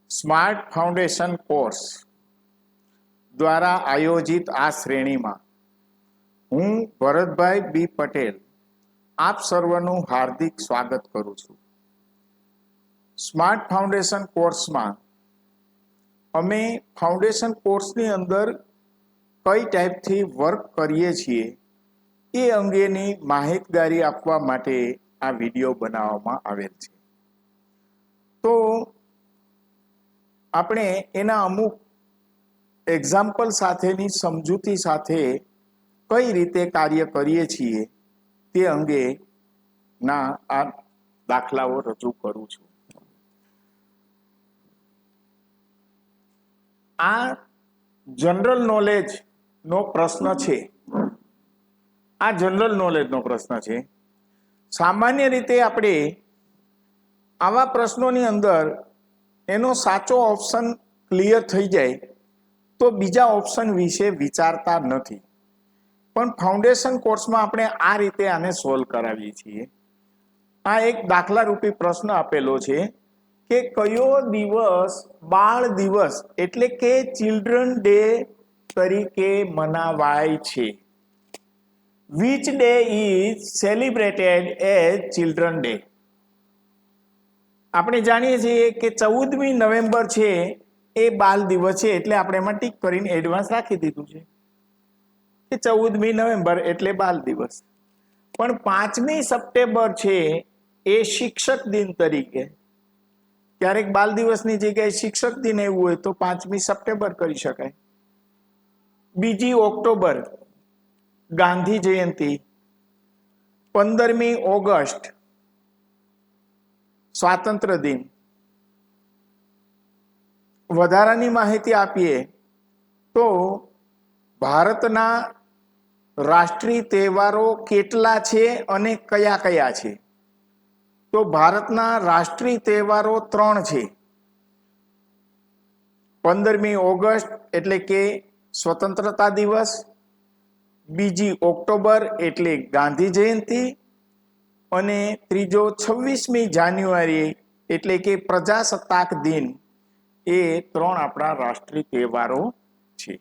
Smart foundation course દ્વારા આયોજિત આ શ્રેણીમાં હું ભરતભાઈ બી પટેલ આપ સર્વનું હાર્દિક સ્વાગત કરું છું. સ્માર્ટ ફાઉન્ડેશન કોર્સમાં અમે ફાઉન્ડેશન કોર્સની અંદર કઈ ટાઈપથી વર્ક કરીએ છીએ એ અંગેની માહિતગારી આપવા માટે આ વિડીયો બનાવવામાં આવેલ છે. તો આપણે એના અમુક એક્ઝામ્પલ સાથેની સમજૂતી સાથે કઈ રીતે કાર્ય કરીએ છીએ તે અંગેના આ દાખલાઓ રજૂ કરું છું. આ જનરલ નોલેજનો પ્રશ્ન છે. આ જનરલ નોલેજનો પ્રશ્ન છે. સામાન્ય રીતે આપણે આવા પ્રશ્નોની અંદર એનો સાચો ઓપ્શન ક્લિયર થઈ જાય તો બીજા ઓપ્શન વિશે વિચારતા નથી, પણ ફાઉન્ડેશન કોર્સમાં આપણે આ રીતે આને સોલ્વ કરાવીએ છીએ. આ એક દાખલા રૂપી પ્રશ્ન આપેલો છે કે કયો દિવસ બાળ દિવસ એટલે કે ચિલ્ડ્રન ડે તરીકે મનાવાય છે? Which day is celebrated as children day? આપણે જાણીએ છીએ કે 14મી નવેમ્બર છે એ બાળ દિવસ છે, એટલે આપણે એમાં ટીક કરીને એડવાન્સ રાખી દીધું છે કે 14મી નવેમ્બર એટલે બાળ દિવસ. પણ 5મી સપ્ટેમ્બર છે એ શિક્ષક દિન તરીકે, ક્યારેક બાળ દિવસની જગ્યાએ શિક્ષક દિન એવું હોય તો 5મી સપ્ટેમ્બર કરી શકાય. 2જી ઓક્ટોબર ગાંધી જયંતિ, 15મી ઓગસ્ટ સ્વાતંત્ર્ય દિન. વધારાની માહિતી આપીએ તો ભારતના રાષ્ટ્રીય તહેવારો કેટલા છે અને કયા કયા છે? તો ભારતના રાષ્ટ્રીય તહેવારો 3 છે. 15મી ઓગસ્ટ એટલે કે સ્વતંત્રતા દિવસ, 2જી ઓક્ટોબર એટલે ગાંધી જયંતિ અને 3જો 26મી જાન્યુઆરી એટલે કે પ્રજાસત્તાક દિન. એ 3 આપણા રાષ્ટ્રીય તહેવારો છે.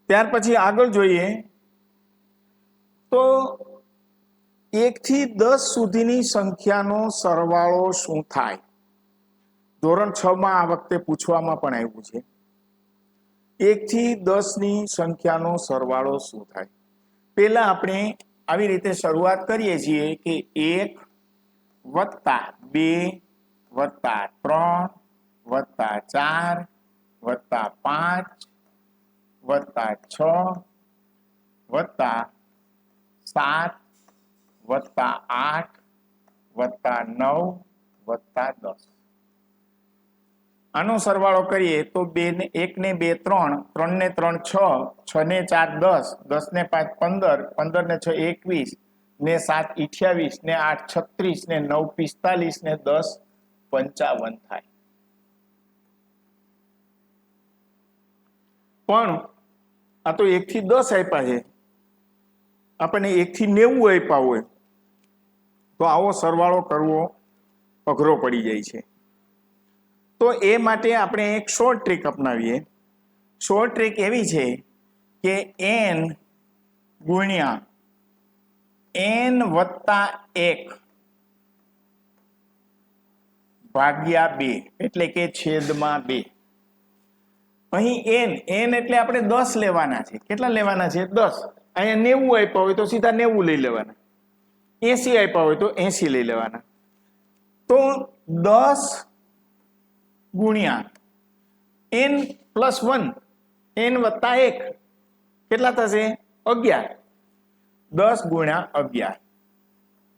ત્યાર પછી આગળ જોઈએ તો 1 થી 10 સુધીની સંખ્યાનો સરવાળો શું થાય? ધોરણ 6માં આ વખતે પૂછવામાં પણ આવ્યું છે. 1 થી 10ની સંખ્યાનો સરવાળો શું થાય? પહેલા આપણે આવી રીતે શરૂઆત કરીએ છીએ કે 1 વત્તા 2 વત્તા 3 વત્તા 4 વત્તા 5 વત્તા 6 વત્તા 7 વત્તા 8 વત્તા 9 વત્તા 10. આનો સરવાળો કરીએ તો 1 ને 2 3, 3 ને 3 6, 6 ને 4 10, 10 ને 5 15, 15 ને 6 21, ને 7 28, ને 8 36, ને 9 45, ને 10 55 થાય. પણ આ તો 1 થી 10 આપ્યા છે, આપણને 1 થી 90 આપ્યા હોય તો આવો સરવાળો કરવો અઘરો પડી જાય છે. તો એ માટે આપણે એક શોર્ટ ટ્રીક અપનાવીએ. શોર્ટ ટ્રીક એવી છે કે n ગુણ્યા n વત્તા 1 ભાગ્યા 2 એટલે કે છેદમાં 2. અહીં n એટલે આપણે 10 લેવાના છે. કેટલા લેવાના છે? 10. અહીંયા 90 આપ્યા હોય તો સીધા 90 લઈ લેવાના, 80 આપ્યા હોય તો 80 લઈ લેવાના. તો 10 ગુણ્યા n પ્લસ 1, n વત્તા 1 કેટલા થશે? 11. 10 ગુણ્યા 11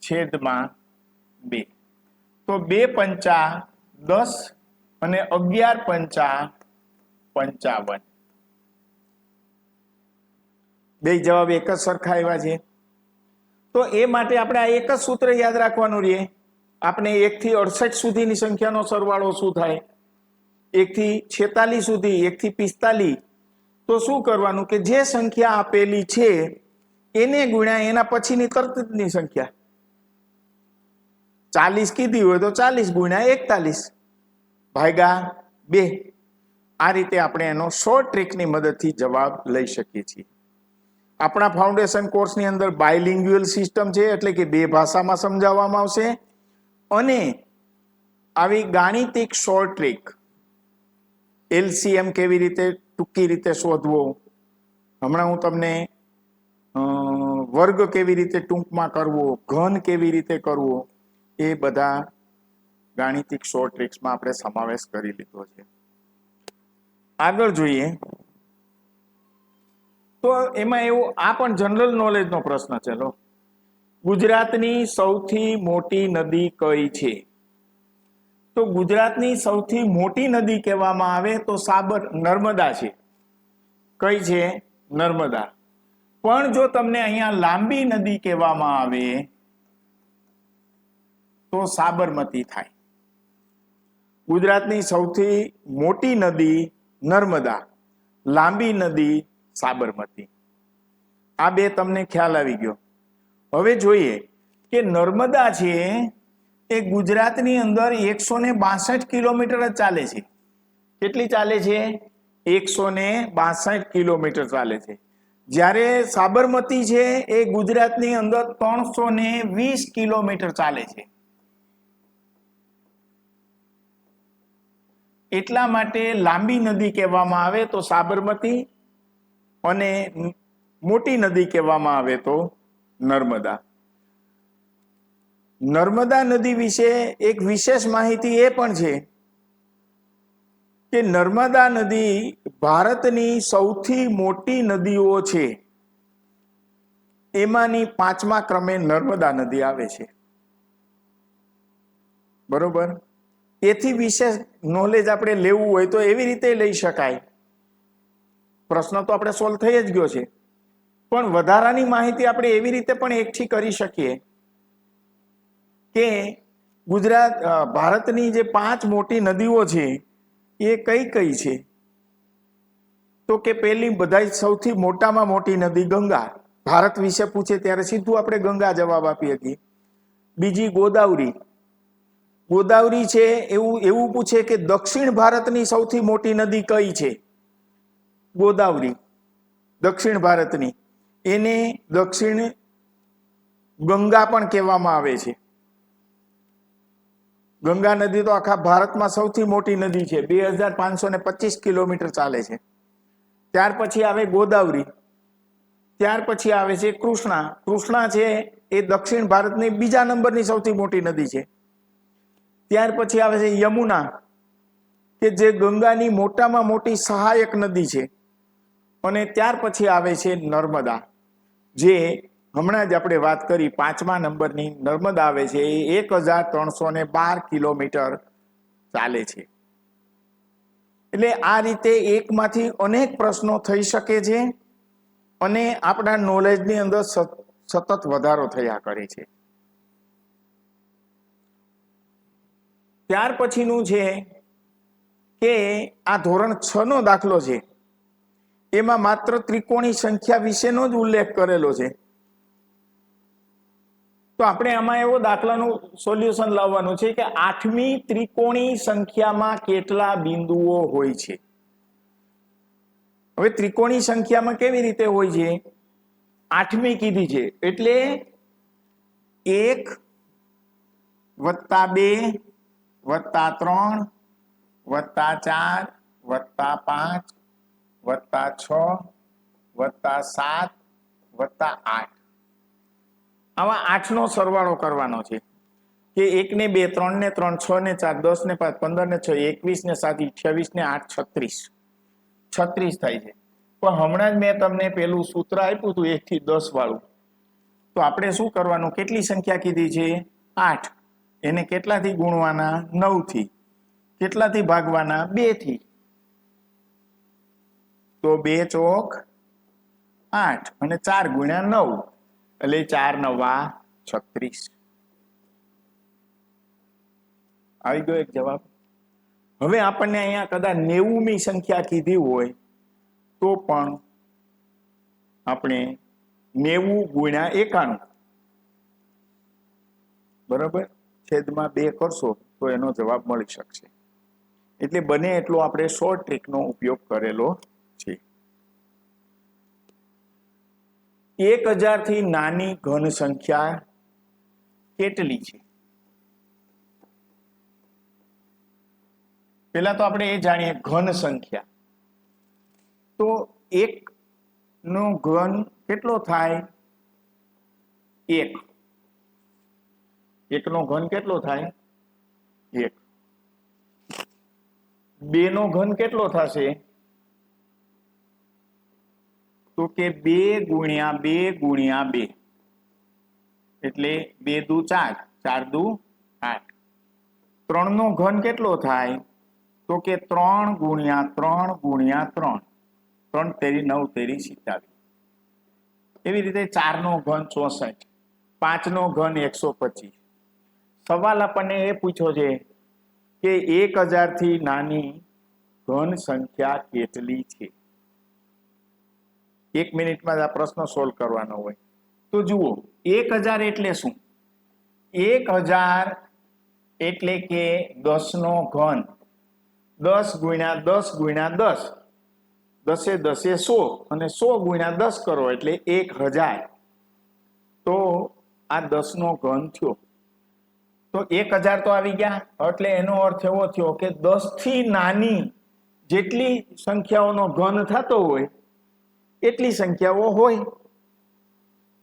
છેદમાં 2. તો 2 પંચા 10 અને 11 પંચા 55. બે જવાબ એક જ સરખા આવ્યા છે. તો એ માટે આપણે આ એક જ સૂત્ર યાદ રાખવાનું રહે. આપણે 1 થી 68 સુધીની સંખ્યાનો સરવાળો શું થાય? 1 થી 46 સુધી, 1 થી 45. તો શું કરવાનું કે જે સંખ્યા આપેલી છે એને ગુણ્યા એના પછીની તરતની સંખ્યા. 40 કીધી હોય તો 40 ગુણ્યા 41. ભાગ્યા 2. આ રીતે આપણે એનો શોર્ટ ટ્રિકની મદદથી જવાબ લઈ શકીએ છીએ. આપણા ફાઉન્ડેશન કોર્સની અંદર બાયલિંગ્યુઅલ સિસ્ટમ છે, એટલે કે 2 ભાષામાં સમજાવવામાં આવશે, અને આવી ગાણિતિક શોર્ટ ટ્રિક LCM કેવી રીતે ટૂંકી રીતે શોધવો, હમણાં હું તમને વર્ગ કેવી રીતે ટૂંકમાં કરવો, ઘન કેવી રીતે કરવો, એ બધા ગાણિતિક શોર્ટ ટ્રિક્સમાં આપણે સમાવેશ કરી લીધો છે. આગળ જોઈએ તો એમાં એવું આ પણ જનરલ નોલેજનો પ્રશ્ન છે. લો, ગુજરાતની સૌથી મોટી નદી કઈ છે? તો ગુજરાતની સૌથી મોટી નદી કહેવામાં આવે તો નર્મદા છે. કઈ છે? નર્મદા. પણ જો તમને અહીંયા લાંબી નદી કહેવામાં આવે તો સાબરમતી થાય. ગુજરાતની સૌથી મોટી નદી નર્મદા, લાંબી નદી સાબરમતી. આ 2 તમને ખ્યાલ આવી ગયો. હવે જોઈએ કે નર્મદા છે એ ગુજરાતની અંદર 162 કિલોમીટર જ ચાલે છે. કેટલી ચાલે છે? 162 કિલોમીટર ચાલે છે. જ્યારે સાબરમતી છે એ ગુજરાતની અંદર 320 કિલોમીટર ચાલે છે. એટલા માટે લાંબી નદી કહેવામાં આવે તો સાબરમતી, અને મોટી નદી કહેવામાં આવે તો નર્મદા. નર્મદા નદી વિશે એક વિશેષ માહિતી એ પણ છે કે નર્મદા નદી ભારતની સૌથી મોટી નદીઓ છે એમાંની 5મા ક્રમે નર્મદા નદી આવે છે. બરોબર? એથી વિશેષ નોલેજ આપણે લેવું હોય તો એવી રીતે લઈ શકાય. પ્રશ્ન તો આપણે સોલ્વ થઈ જ ગયો છે, પણ વધારાની માહિતી આપણે એવી રીતે પણ એકઠી કરી શકીએ કે ભારતની જે 5 મોટી નદીઓ છે એ કઈ કઈ છે? તો કે પહેલી બધા સૌથી મોટામાં મોટી નદી ગંગા. ભારત વિશે પૂછે ત્યારે સીધું આપણે ગંગા જવાબ આપીએ છીએ. બીજી ગોદાવરી. ગોદાવરી છે એવું પૂછે કે દક્ષિણ ભારતની સૌથી મોટી નદી કઈ છે? ગોદાવરી દક્ષિણ ભારતની, એને દક્ષિણ ગંગા પણ કહેવામાં આવે છે. ગંગા નદી તો આખા ભારતમાં સૌથી મોટી નદી છે, 2525 કિલોમીટર ચાલે છે. ત્યાર પછી આવે ગોદાવરી, ત્યાર પછી આવે છે કૃષ્ણા. કૃષ્ણા છે એ દક્ષિણ ભારતની બીજા નંબરની સૌથી મોટી નદી છે. ત્યાર પછી આવે છે યમુના, કે જે ગંગાની મોટામાં મોટી સહાયક નદી છે. અને ત્યાર પછી આવે છે નર્મદા, જે હમણાં જ આપણે વાત કરી 5મા નંબરની નર્મદા આવે છે, એ 1312 કિલોમીટર ચાલે છે. એટલે આ રીતે એકમાંથી અનેક પ્રશ્નો થઈ શકે છે અને આપણા નોલેજની અંદર સતત વધારો થયા કરે છે. ત્યાર પછીનું છે કે આ ધોરણ 6 નો દાખલો છે, એમાં માત્ર ત્રિકોણી સંખ્યા વિશેનો જ ઉલ્લેખ કરેલો છે. તો આપણે આમાં એવો દાખલાનું સોલ્યુશન લાવવાનું છે કે 8મી ત્રિકોણી સંખ્યામાં કેટલા બિંદુઓ હોય છે. હવે ત્રિકોણી સંખ્યામાં કેવી રીતે હોય છે? 8મી કીધી છે એટલે 1 + 2 + 3 + 4 + 5 +6 +7 +8. આવા 8નો સરવાળો કરવાનો છે કે 1 ને 2 3 ને 3 6 ને 4 10 ને 5 15 ને 6 21 ને 7 28 ને 8 36 થાય છે. પણ હમણાં જ મેં તમને પેલું સૂત્ર આપ્યું હતું 1 થી 10 વાળું. તો આપણે શું કરવાનું? કેટલી સંખ્યા કીધી છે? 8. એને કેટલાથી ગુણવાના? 9 થી. કેટલાથી ભાગવાના? 2 થી. તો 2 ચોક 8 અને 4 ગુણ્યા 9 એટલે 4 9 36. આવી ગયો એક જવાબ. હવે આપણને અહીંયા કદાચ 90મી સંખ્યા કીધી હોય તો પણ આપણે 90 ગુણ્યા 91 બરાબર છેદમાં 2 કરશો તો એનો જવાબ મળી શકશે. એટલે બને એટલો આપણે શોર્ટ ટ્રીકનો ઉપયોગ કરેલો છે. 1000 થી નાની ઘન સંખ્યા કેટલી છે? પેલા તો આપણે એ જાણીએ ઘન સંખ્યા. તો 1 નો ઘન કેટલો થાય? 1. 1 નો ઘન કેટલો થાય? 1. 2 નો ઘન કેટલો થશે? તો કે 2 ગુણ્યા 2 ગુણ્યા 2 એટલે 2 દુ 4, 4 દુ 8. 3 નો ઘન કેટલો થાય? તો કે 3 ગુણ્યા 3 ગુણ્યા 3, 3 તેરી 9 તેરી 27. એવી રીતે 4 નો ઘન 64, 5 નો ઘન 125. સવાલ આપણને એ પૂછ્યો છે કે 1000 થી નાની ઘન સંખ્યા કેટલી છે? 1 મિનિટમાં જ આ પ્રશ્ન સોલ્વ કરવાનો હોય. તો જુઓ, 1000 એટલે શું? 1000 એટલે કે 10 નો ઘન, 10 ગુણ્યા 10 ગુણ્યા 10, 10 10 100, અને 100 ગુણ્યા 10 કરો એટલે 1000. તો આ 10 નો ઘન થયો. તો 1000 તો આવી ગયા, એટલે એનો અર્થ એવો થયો કે 10 થી નાની જેટલી સંખ્યાઓનો ઘન થતો હોય એટલી સંખ્યાઓ હોય.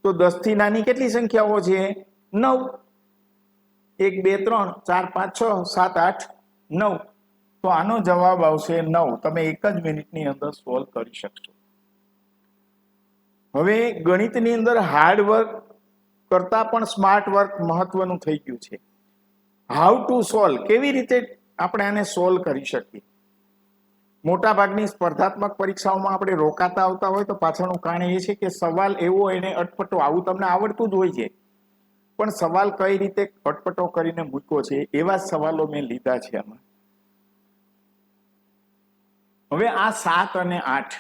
તો 10 થી નાની કેટલી સંખ્યાઓ છે? 9. 1 2 3 4 5 6 7 8 9. તો આનો જવાબ આવશે 9. તમે એક જ મિનિટની અંદર સોલ્વ કરી શકશો. હવે ગણિતની અંદર હાર્ડ વર્ક કરતા પણ સ્માર્ટ વર્ક મહત્વનું થઈ ગયું છે. હાઉ ટુ સોલ્વ, કેવી રીતે આપણે આને સોલ્વ કરી શકીએ. મોટા ભાગની સ્પર્ધાત્મક પરીક્ષાઓમાં આપણે રોકાતા આવતા હોય તો પાછળનું કારણ એ છે કે સવાલ એવો એને અટપટો, આવું તમને આવડતું જ હોય છે, પણ સવાલ કઈ રીતે અટપટો કરીને મૂક્યો છે એવા સવાલો મેં લીધા છે આમાં. હવે આ 7 અને 8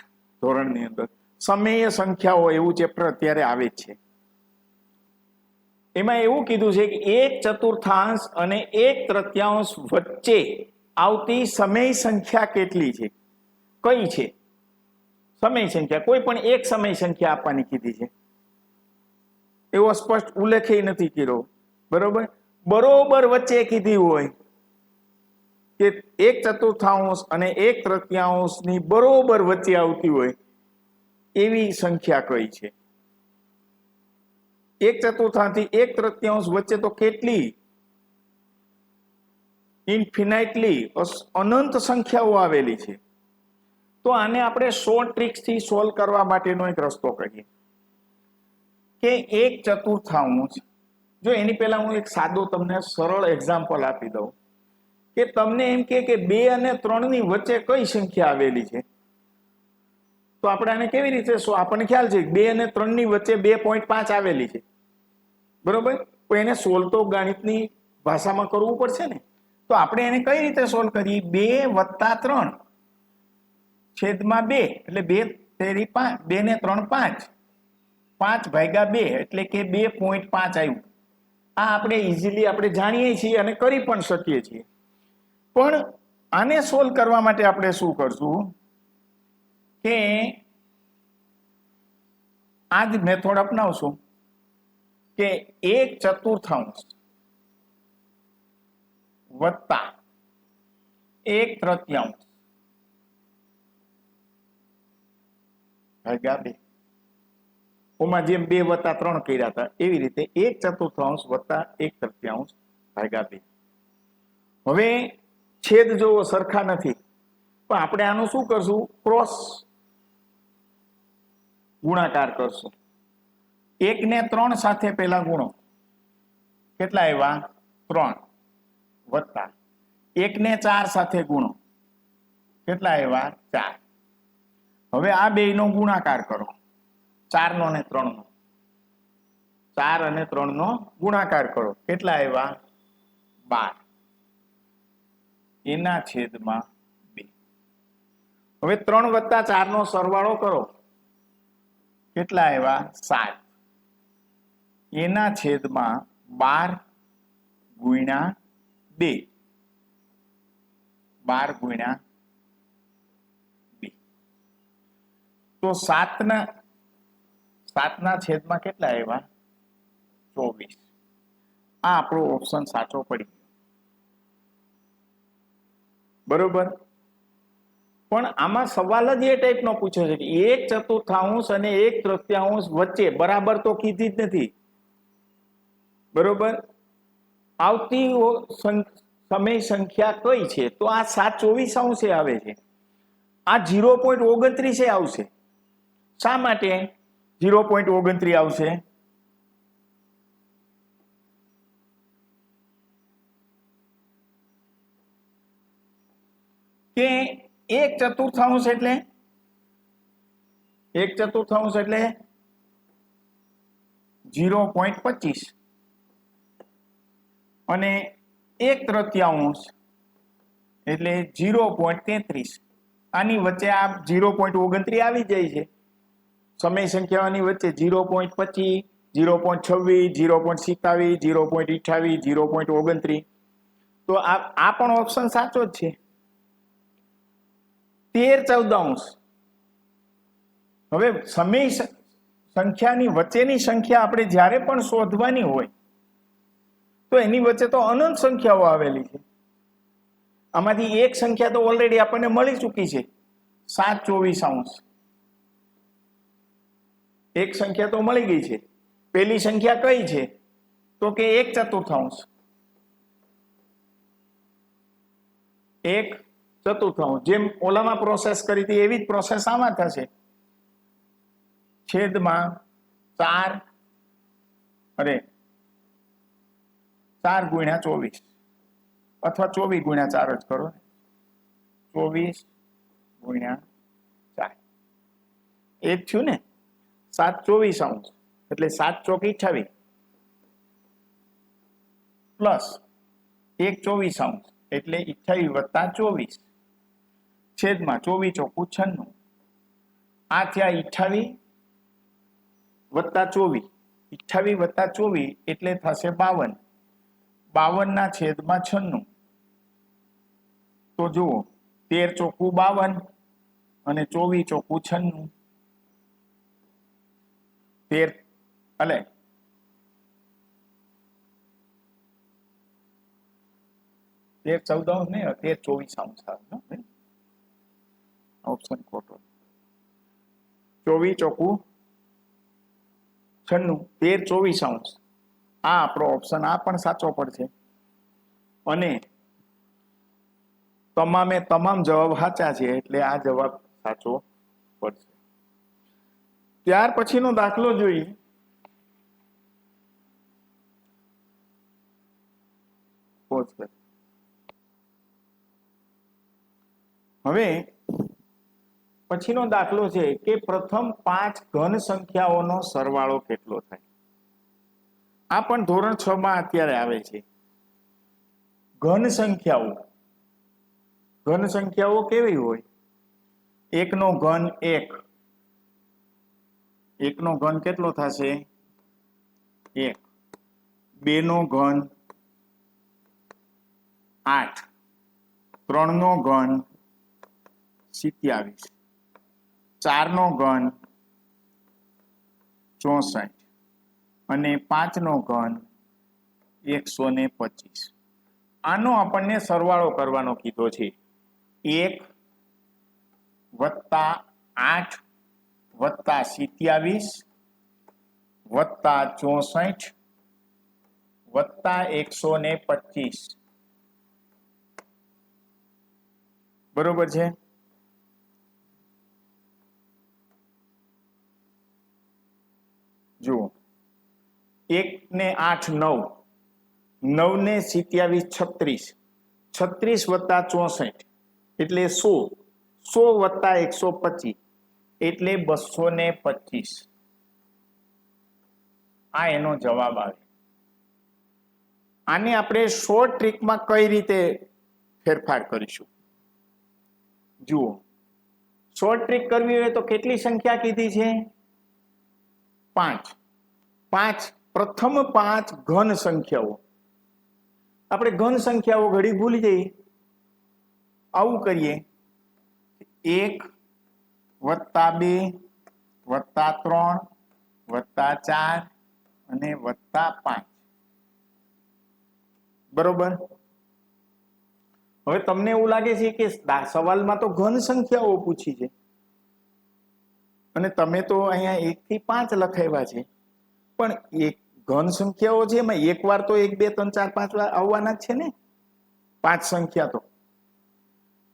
ધોરણની અંદર સમય સંખ્યાઓ એવું ચેપ્ટર અત્યારે આવે છે. એમાં એવું કીધું છે કે 1/4 અને 1/3 વચ્ચે આવતી સમય સંખ્યા કેટલી છે? કઈ છે સમય સંખ્યા? કોઈ પણ એક સમય સંખ્યા આપવાની કીધી છે. એવો સ્પષ્ટ ઉલ્લેખ નથી કર્યો. બરોબર, બરોબર વચ્ચે કીધી હોય કે 1/4 અને 1/3 ની બરોબર વચ્ચે આવતી હોય એવી સંખ્યા કઈ છે? 1/4 થી 1/3 વચ્ચે તો કેટલી ઇન્ફિનાઇટલી અનંત સંખ્યાઓ આવેલી છે. તો આને આપણે શોર્ટ ટ્રિક્સ થી સોલ્વ કરવા માટેનો એક રસ્તો કહીએ કે 1/4. જો એની પહેલા હું એક સાદો તમને સરળ એક્ઝામ્પલ આપી દઉં કે તમને એમ કે 2 અને 3 ની વચ્ચે કઈ સંખ્યા આવેલી છે. તો આપણે આને કેવી રીતે, આપણને ખ્યાલ છે 2 અને 3 ની વચ્ચે 2.5 આવેલી છે. બરોબર, તો એને સોલ્વ તો ગણિતની ભાષામાં કરવું પડશે ને. તો આપણે એને કઈ રીતે સોલ્વ કરીએ? 2 + 3 છેદમાં 2 એટલે 2 તેરી 5, 2 ને 3 5, 5/2 એટલે કે 2.5 આવ્યું. આ આપણે ઇઝીલી આપણે જાણીએ છીએ અને કરી પણ શકીએ છીએ. પણ આને સોલ્વ કરવા માટે આપણે શું કરશું કે આ જ મેથડ અપનાવશું કે 1/4 વત્તા 1/3 ભાગ્યા 2. ઓમાં જેમ 2 + 3 કર્યા હતા એવી રીતે 1/4 વત્તા 1/3 ભાગ્યા 2. હવે છેદ જોવો સરખા નથી, પણ આપણે આનું શું કરશું? ક્રોસ ગુણાકાર કરશું. 1 ને 3 સાથે પહેલા ગુણો, કેટલા આવ્યા? 3. વત્તા 1 ને 4 સાથે ગુણો, કેટલા આવ્યા? 4. હવે આ બેયનો ગુણાકાર કરો, 4 નો અને 3 નો. 4 અને 3 નો ગુણાકાર કરો, કેટલા આવ્યા? 12. એના છેદમાં 2. હવે 3 વત્તા 4 નો સરવાળો કરો, કેટલા આવ્યા? 7. એના છેદમાં 12 ગુણ્યા 2. 12 ગુણ્યા 2. તો 7 ના છેદમાં કેટલા આવ્યા? 24. આ આપણો ઓપ્શન સાચો પડી ગયો. બરોબર. પણ આમાં સવાલ જ એ ટાઈપનો પૂછ્યો છે કે 1/4 અને 1/3 વચ્ચે બરાબર તો કીધી જ નથી. બરોબર. આવતી સમય સંખ્યા કઈ છે? તો આ 7/24 આવે છે. આ 0.29 આવશે. શા માટે 0.29 આવશે? કે 1/4 એટલે 1/4 એટલે 0.25 અને 1/3 એટલે 0.33. આની વચ્ચે આ 0.29 આવી જાય છે. સમય સંખ્યાઓની વચ્ચે 0.25, 0.26, 0.27, 0.28, 0.29. તો આ પણ ઓપ્શન સાચો જ છે. 13/14. હવે સમય સંખ્યાની વચ્ચેની સંખ્યા આપણે જ્યારે પણ શોધવાની હોય તો એની વચ્ચે તો અનંત સંખ્યાઓ આવેલી છે. આમાંથી એક સંખ્યા તો ઓલરેડી આપણને મળી ચૂકી છે, 7/24. એક સંખ્યા તો મળી ગઈ છે. પેલી સંખ્યા કઈ છે? તો કે 1/4. 1/4. જેમ ઓલામાં પ્રોસેસ કરી હતી એવી જ પ્રોસેસ આમાં થશે. છેદમાં 4 ગુણ્યા 24 અથવા 24 ગુણ્યા 4 જ કરો. 24 ગુણ્યા 4 એ જ થયું ને. 7/24 એટલે 7 ચોક 28 પ્લસ 1/24 એટલે 28 વત્તા 24 છેદમાં 24 ચોકું 96. આ થયા 28 વત્તા 24. 28 વત્તા 24 એટલે થશે 52. 52 ના છેદમાં 96. તો જુઓ 13 ચોકું 52 અને 24 ચોકું 96. 13 14 નહીં, 13/24 ઓપ્શન ખોટો. 24 ચોકું 96, 13/24. આ આપણો ઓપ્શન આ પણ સાચો પડશે. અને તમામે તમામ જવાબ સાચા છે એટલે આ જવાબ સાચો પડશે. ત્યાર પછીનો દાખલો જોઈએ. હવે પછીનો દાખલો છે કે પ્રથમ 5 ઘન સંખ્યાઓનો સરવાળો કેટલો થાય? આ પણ ધોરણ 6 માં અત્યારે આવે છે. ઘન સંખ્યાઓ કેવી હોય? 1 નો ઘન 1. 1 નો ઘન કેટલો થશે? 1. 2 નો ઘન 8. 3 નો ઘન 27. 4 નો ઘન 64 અને 5 નો ઘન 125. આનો આપણને સરવાળો કરવાનો કીધો છે. 1 વત્તા 8 વત્તા 27 વત્તા 64 વત્તા 125. બરોબર છે? જુઓ 1 ને 8 9, 9 ને 27 36, 36 વત્તા 64 એટલે 100, 100 વત્તા 125 એટલે 225. આ એનો જવાબ આવે. આને આપણે શોર્ટ ટ્રીકમાં કઈ રીતે ફેરફાર કરીશું? જુઓ, શોર્ટ ટ્રીક કરવી હોય તો કેટલી સંખ્યા કીધી છે? 5. પ્રથમ 5 ઘન સંખ્યાઓ. આપણે ઘન સંખ્યાઓ ઘડી ભૂલી જઈએ. આવું કરીએ 1 વત્તા 2 વત્તા 3 વત્તા 4 અને વત્તા 5 બરોબર. હવે તમને એવું લાગે છે કે સવાલમાં તો ઘન સંખ્યાઓ પૂછી છે અને તમે તો અહીંયા 1 થી 5 લખાવ્યા છે, પણ એક ઘન સંખ્યાઓ છે એમાં એક વાર તો 1 2 3 4 5 વાર આવવાના જ છે ને, 5 સંખ્યા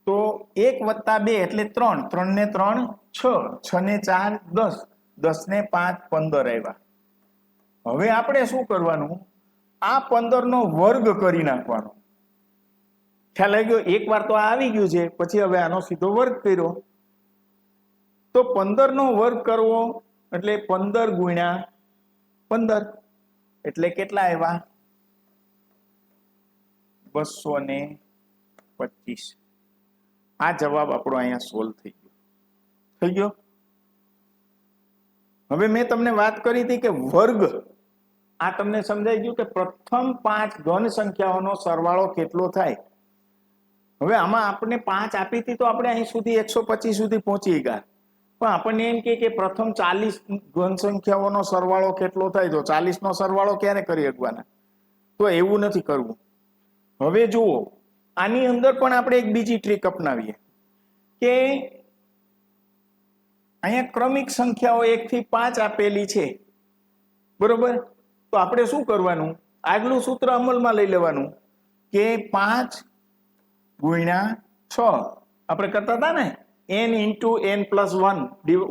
તો 1 વત્તા 2 એટલે 3, 3 ને 3 6, 6 ને 4 10, 10 ને 5 15 આવ્યા. હવે આપણે શું કરવાનું, આ 15 નો વર્ગ કરી નાખવાનો. ખ્યાલ આવી ગયો? એક વાર તો આ આવી ગયું છે, પછી હવે આનો સીધો વર્ગ કર્યો તો 15 નો વર્ગ કરવો એટલે 15 ગુણ્યા 15 એટલે કેટલા આવ્યા? 225. આ જવાબ આપણો અહીંયા સોલ્વ થઈ ગયો. હવે મેં તમને વાત કરી હતી કે વર્ગ, આ તમને સમજાઈ ગયું કે પ્રથમ 5 ઘન સંખ્યાઓનો સરવાળો કેટલો થાય. હવે આમાં આપણે 5 આપી હતી તો આપણે અહીં સુધી 125 સુધી પહોંચી ગયા, પણ આપણને એમ કે પ્રથમ 40 ઘન સંખ્યાઓનો સરવાળો કેટલો થાય, તો 40 નો સરવાળો ક્યારે કરી શકવાના? તો એવું નથી કરવું. હવે જુઓ, આની અંદર પણ આપણે એક બીજી ટ્રીક અપનાવીએ કે અહીંયા ક્રમિક સંખ્યાઓ 1 થી 5 આપેલી છે, બરોબર. તો આપણે શું કરવાનું, આગલું સૂત્ર અમલમાં લઈ લેવાનું કે 5 ગુણ્યા 6 આપણે કરતા હતા ને, n into n plus 1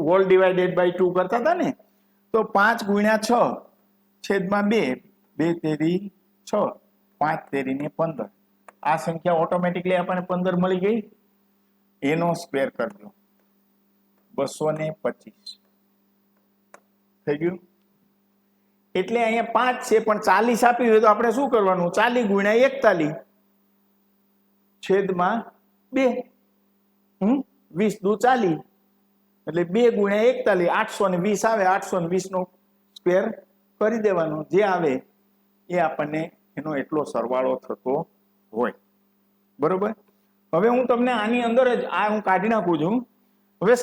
whole divided by 2 કરતા હતા ને, તો 5 ગુણ્યા 6 છેદમાં 2, 2 તેરી 6, 5 તેરીને 15. આ સંખ્યા ઓટોમેટિકલી આપણને 15 મળી ગઈ. એનો સ્ક્વેર કરજો 225 થઈ ગયું. એટલે અહીંયા 5 છે પણ 40 આપી હોય તો આપણે શું કરવાનું, 40 ગુણ્યા 41 છેદમાં 2, 20 દુ 40 એટલે 2 ગુણ્યા 41, 820 આવે, 820 નો સ્ક્વેર કરી દેવાનો, જે આવે એ આપણને એનો એટલો સરવાળો થતો હોય, બરોબર. હવે હું તમને આની અંદર જ આ હું કાઢી નાખું છું. હવે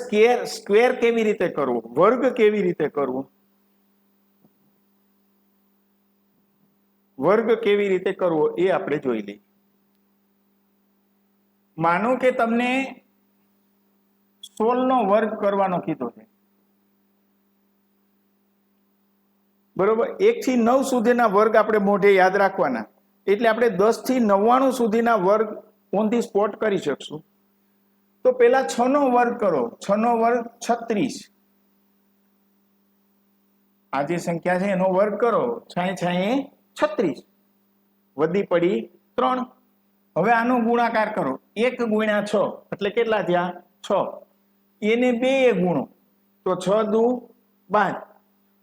સ્ક્વેર કેવી રીતે કરવો, વર્ગ કેવી રીતે કરવો, વર્ગ કેવી રીતે કરવો એ આપણે જોઈ લઈએ. માનો કે તમને 16 નો વર્ગ કરવાનો કીધો છે, બરોબર. 1 થી 9 સુધીના વર્ગ આપણે મોઢે યાદ રાખવાના, એટલે આપણે 10 થી 99 સુધીના વર્ગ ઓન ધી સ્પોટ કરી શકશું. તો પેલા 6 નો વર્ગ કરો, 6 નો વર્ગ 36. આ જે સંખ્યા છે એનો વર્ગ કરો, 6 36 વધી પડી 3. હવે આનો ગુણાકાર કરો, 1 ગુણ્યા 6 એટલે કેટલા થયા 6. એને 2 એ ગુણો તો 6 દુ 12.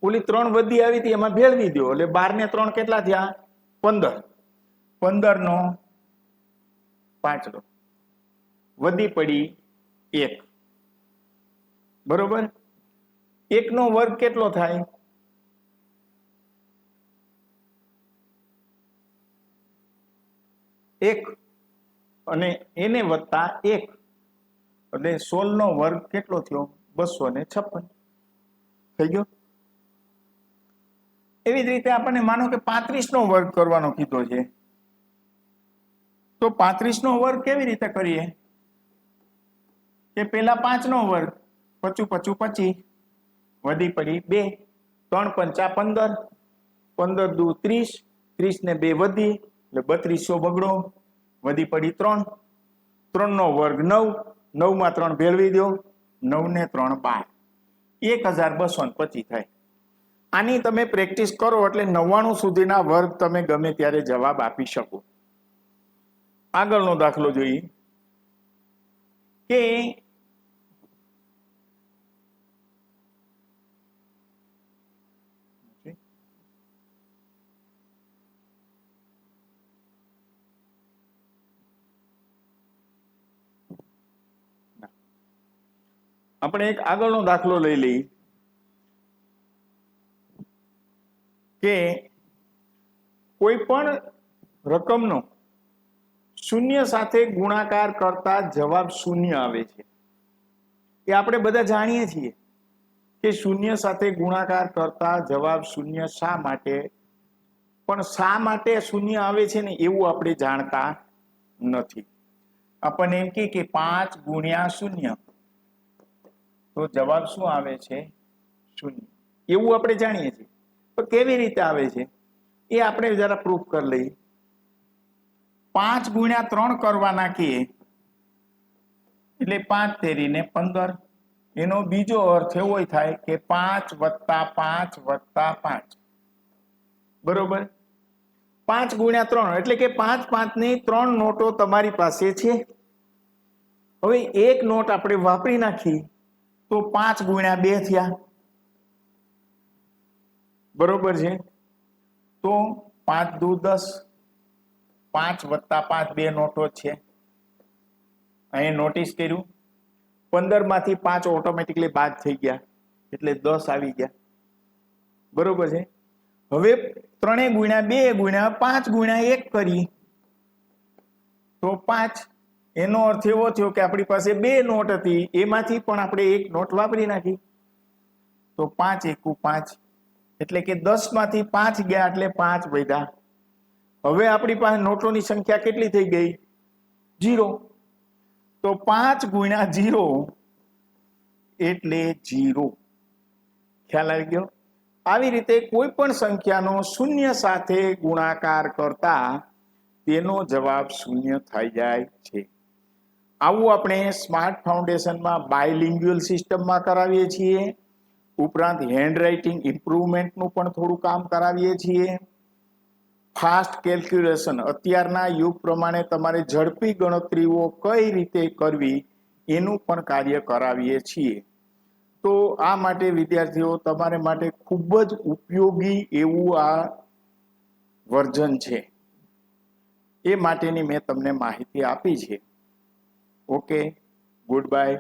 ઓલી 3 વધી આવી હતી એમાં ભેળવી દો એટલે 12 ને 3 કેટલા થયા 15. 15 નો 5 લો વધી પડી 1, બરોબર. 1 નો વર્ગ કેટલો થાય, 1 અને એને વત્તા 1 એટલે 16 નો વર્ગ કેટલો થયો 256 થઈ ગયો. એવી જ રીતે આપણને માનો કે 35 નો વર્ગ કરવાનો કીધો છે, તો 35 નો વર્ગ કેવી રીતે કરીએ કે પેલા 5 નો વર્ગ 25 25 વધી પડી 2, 3 પંચા 15, 15 દુ 30, 30 ને 2 વધી એટલે 3200 બગડો વધી પડી 3. 3 નો વર્ગ 9, 9 માં 3 ભેળવી દો, 9 ને 3 12, 1225 થાય. આની તમે પ્રેક્ટિસ કરો એટલે 99 સુધીના વર્ગ તમે ગમે ત્યારે જવાબ આપી શકો. આગળનો દાખલો જોઈએ કે આપણે એક આગળનો દાખલો લઈ લઈએ કે કોઈ પણ રકમનો શૂન્ય સાથે ગુણાકાર કરતા જવાબ શૂન્ય આવે છે એ આપણે બધા જાણીએ છીએ કે શૂન્ય સાથે ગુણાકાર કરતા જવાબ શૂન્ય શા માટે, પણ શા માટે શૂન્ય આવે છે ને એવું આપણે જાણતા નથી. આપણને એમ કે 5 ગુણ્યા શૂન્ય તો જવાબ શું આવે છે? શૂન્ય. એવું આપણે જાણીએ છીએ, પણ કેવી રીતે આવે છે એ આપણે જરા પ્રૂફ કરી લઈએ. 5 ગુણ્યા 3 કરવાના કે એટલે 5 તેરીને 15. એનો બીજો અર્થ એવો થાય કે 5 વત્તા 5 વત્તા 5. બરોબર? 5 ગુણ્યા 3 એટલે કે 5 5 ની 3 નોટો તમારી પાસે છે. હવે એક નોટ આપણે વાપરી નાખી તો 5 ગુણ્યા 2 થયા. બરોબર છે? તો 5 દુ 10, 5 વત્તા 5 2 નોટો છે. અહીં નોટિસ કર્યું? 15 માંથી 5 ઓટોમેટિકલી બાદ થઈ ગયા એટલે 10 આવી ગયા. બરોબર છે? હવે 3 ગુણ્યા 2 ગુણ્યા 5 ગુણ્યા 1 કરી તો 5. એનો અર્થ એવો થયો કે આપણી પાસે 2 નોટ હતી, એમાંથી પણ આપણે એક નોટ વાપરી નાખી તો 5 એકુ 5 એટલે કે 10 માંથી 5 ગયા એટલે 5 વધ્યા. હવે આપણી પાસે નોટોની સંખ્યા કેટલી થઈ ગઈ? 0. તો 5 ગુણ્યા 0 એટલે 0. ખ્યાલ આવી ગયો? આવી રીતે કોઈ પણ સંખ્યાનો શૂન્ય સાથે ગુણાકાર કરતા તેનો જવાબ શૂન્ય થઈ જાય છે. આવું આપણે સ્માર્ટ ફાઉન્ડેશનમાં બાયલિંગ્યુઅલ સિસ્ટમમાં કરાવીએ છીએ. ઉપરાંત હેન્ડરાઇટિંગ ઇમ્પ્રુવમેન્ટનું પણ થોડું કામ કરાવીએ છીએ. ફાસ્ટ કેલ્ક્યુલેશન, અત્યારના યુગ પ્રમાણે તમારે ઝડપી ગણતરીઓ કઈ રીતે કરવી એનું પણ કાર્ય કરાવીએ છીએ. તો આ માટે વિદ્યાર્થીઓ તમારે માટે ખૂબ જ ઉપયોગી એવું આ વર્ઝન છે. એ માટેની મેં તમને માહિતી આપી છે. Okay, good bye.